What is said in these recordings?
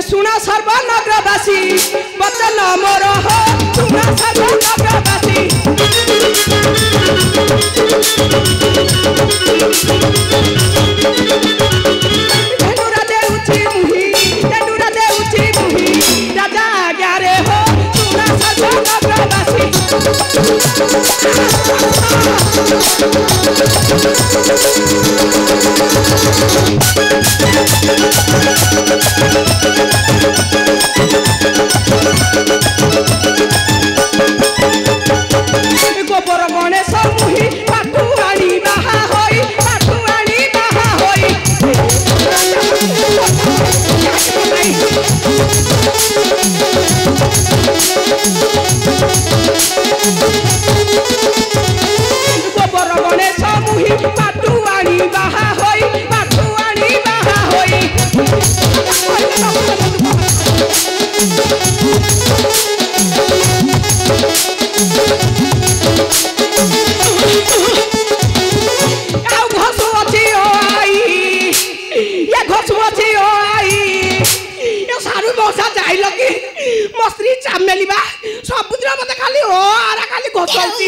सुना सर्वनगरवासी बचन मोर हो सुना सर्वनगरवासी तेनुरा देउची मुही राजा आज्ञारे हो सुना सर्वनगरवासी गोबर गणेश मुही पाटुआणी बाहा होई गोबर गणेश मुही पाटुआणी बाहा होई मस्त्री चामेलिबा समुद्र मते खाली हो आरा खाली घोसौची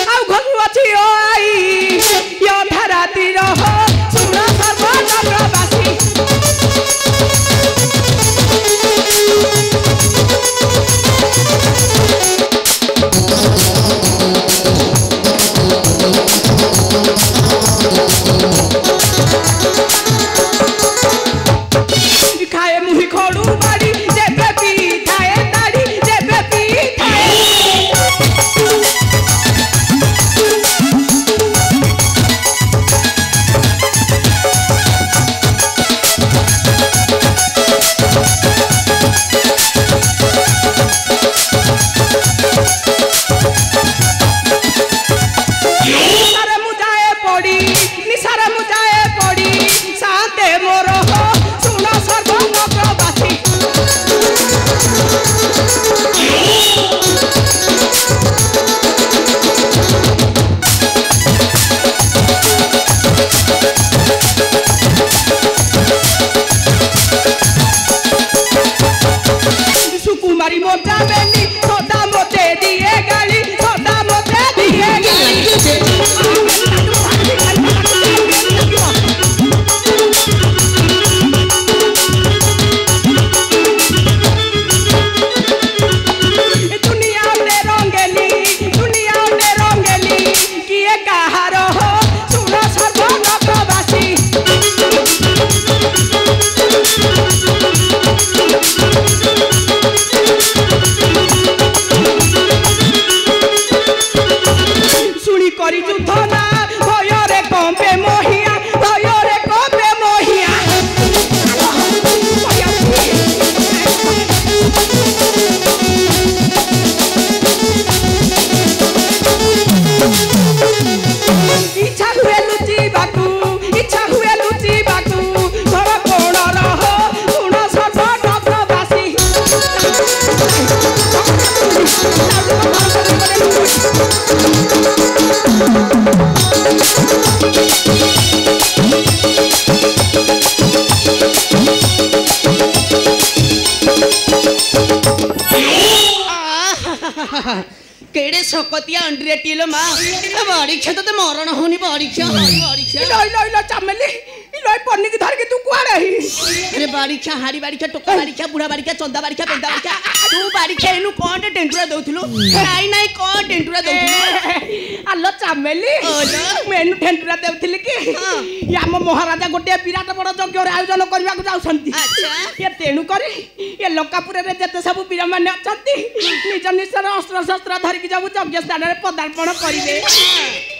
आ घोसु अछि ओ आई यो धराती रहो सुना सर्वनगरवासी खाए मुही खोडू बाड़ी जेबे पी खाए दाड़ी जेबे पी खाए निसारे मुजाए पड़ी साथे मोर हो सुना सर्वनगरवासी सुकुमारी मोटा बेली सोदा मोटे दिए गाली सोदा मोटे दिए गाली दुनिया में रंगेली किए कहार हो सुना सर्वनगरवासी सुनी करी युद्ध ना भयरे कंपे मोहिया इच्छा हुए लुची बाकू घर कोण रहो सुना सर्वनगरवासी केड़े सकतिया अंड्रेटिलो मां बारीक्षा तो मरण होनी बारीक्षा लो चामेली लय पन्नी की धर के तू कुआ रही अरे बारीक्षा हाड़ी बारीक्षा टोका बारीक्षा बुढ़ा बारीक्षा चंदा बारीक्षा पेंदा बारीक्षा तू बारीक्षा एनु कोन टेंटुरा दउथलो नहीं कोन टेंटुरा दउथलो आलो चामेली मेनु टेंटुरा देउथिली कि याम महाराजा गोटे विराट बड़ यज्ञ आयोजन करबा को जाउछंती अच्छा ये तेनु करी ये लंकापुर रे जते सब वीर माने अछंती निज निजर अस्त्र शस्त्र धरि के जाबु यज्ञ स्थान रे पदार्पण करिवे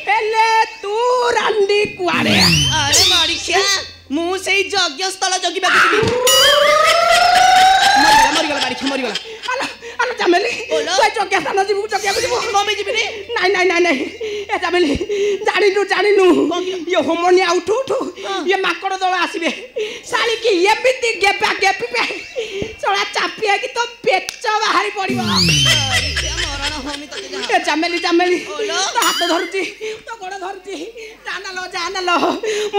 हेले तू रांडी कुआरे अरे बारीक्षा मु सेई यज्ञ स्थल जगिबा को मरिगला बाड़ी खा मरिगला आलो आलो चामेली बोलो। तू चकिया स्थान जीवु चकिया को जीवु कमे जिबि रे नहीं नहीं नहीं नहीं ए चामेली जानिनु ये होमनिया उठू उठू ये माकड़ दल आसीबे साली की ये बिति गेपा गेपी पे चला चापिया की तो पेच बाहरी पड़िबो मरण होमी तते जा ए चामेली चामेली बोलो। तो हाथ धरुची तो गोड़ धरुची जाना लो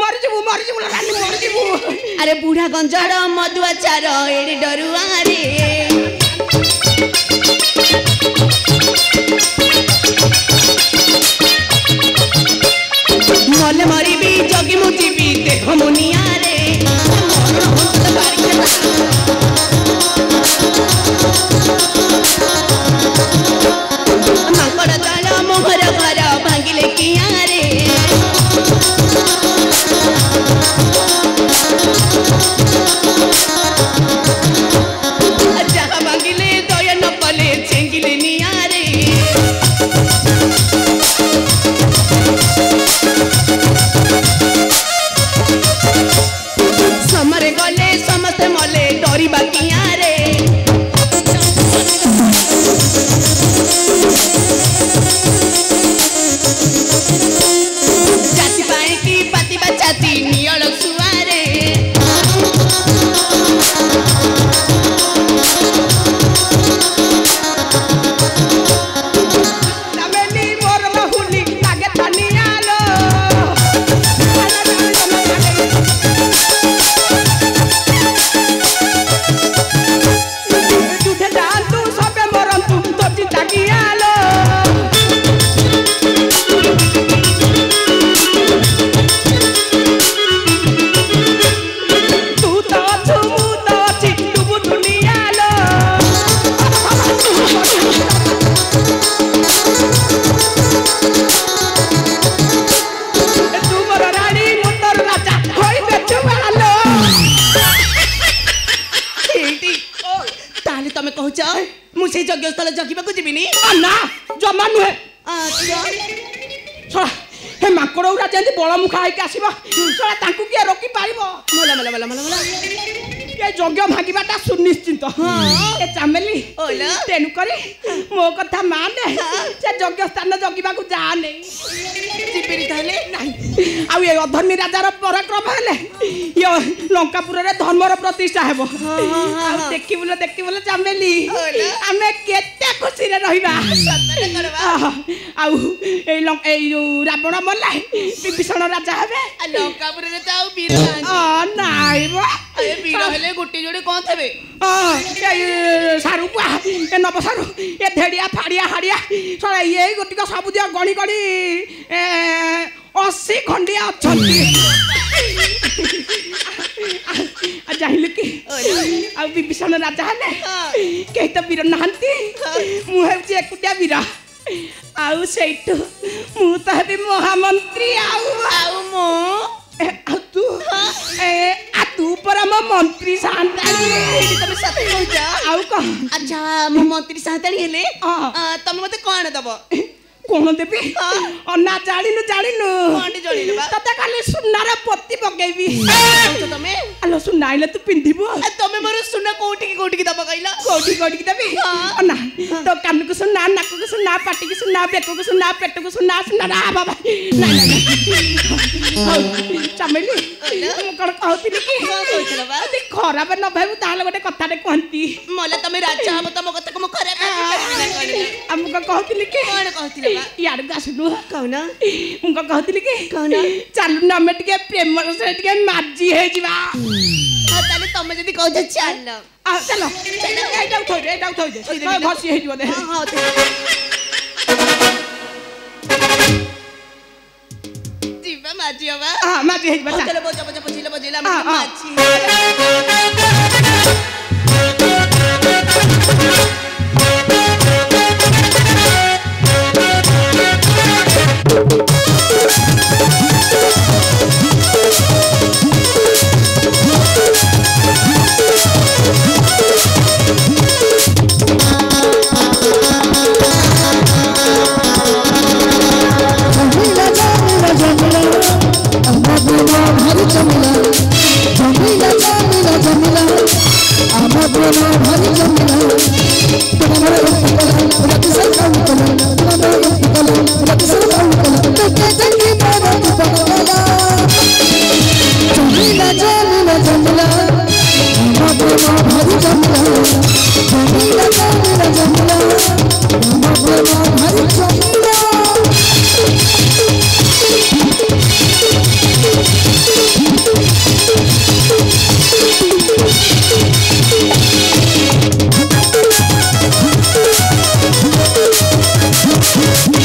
मरि जीवु रानी मरि जीवु अरे बूढ़ा गंजड़ मधुआ चार एड़ी डरुआ रे मले मरिबी जगी मुजीबी देख मुनिया रे माकड़ दल मोहर घर भांगिले किया रे जहाँ भांगिले दया न पले चेंगिले निया रे समरे गले समस्ते मले डरी बाकिया रे जाति पाए की पाती बचाती नियल सुआरे चामेली मोर बहुली लागे तनियालो तुठे जातु सबे मरंतु तो चिता कियालो तू तो अछु मु तो अछि तू दुनियालो तुमर रानी मुतर राजा होई बेचुआलो एटी ताले तमे कहूच मु से यज्ञ स्थल जगिबा को जिबिनी ना जमा नुहे अच्छा छोड़ा हे माकड़ौरा जेंति बळ मुखा आइके आसीबा छोड़ा तांकु किए रोकी पारिबो मला मला मला मला मला ये यज्ञ भागिबाटा सुनिश्चित ए चामेली ओला तेनु करी मो कथा माने से यज्ञ स्थान जगिबा को जा नै जिबिनी ताले नाही आ ये अधर्मी राजार पराक्रम हेले ये लंकापुर रे धर्मर प्रतिष्ठा हेबो आ देखि बोले चामेली ओला आमे केते खुशी रे रहिबा सतरे करबा ए रावण मल्ला विभीषण राजा हेबे आ लंकापुर रे ताऊ वीर नान नाई बा ए वीर हेले गुटी जोड़ी कोन थेबे सारू पुआ ए नब सारू ए धेड़िया फाड़िया हाड़िया सर ये गोटिक सब दिया गणी गणी 80 खंडिया अछंती जाहिलु कि आ विभीषण राजा हेले केही तो वीर नहांती मु हेउची एकुटिया वीर आउ सेइटु मु तो हेबी महामंत्री आउ मो तू तू पर म मंत्री सांताली तमे सत्य कहूच आउ कह अच्छा मो मंत्री साताड़ी हेले तमे मते कोन दबो कोन देबी अन्ना जानिनु कोंडी जोड़िले बा तते खाली सुनार पत्ती पकेबी तमे आलो सुनाइले तू पिंधिबो तमे मोर सुना कोठी की दबो कइला कोठी देबी अन्ना तो कान को सुना नाक को सुना पाटी को सुना बेक को सुना पेट को सुना रा बाबा नहीं चामेली मु कोन कहतिली कि कहतला बा अति खराब न भाई ताले गोटे कथाटे कहंती मोला तमे राजा हम तम कथा को खराब हमको कहतिली कि कोन कहतिला बा यार गासनु कहना मुको कहतिली कि कहना चालू ना में टिके प्रेम से टिके माजी हे जीवा ताले तमे जदी कहछ चल आ चलो एटा उठो दे घसी हे जीवा दे हां जीवा माजी हवा हां माजी हे जीवा चलो बजा माजी जमीला रे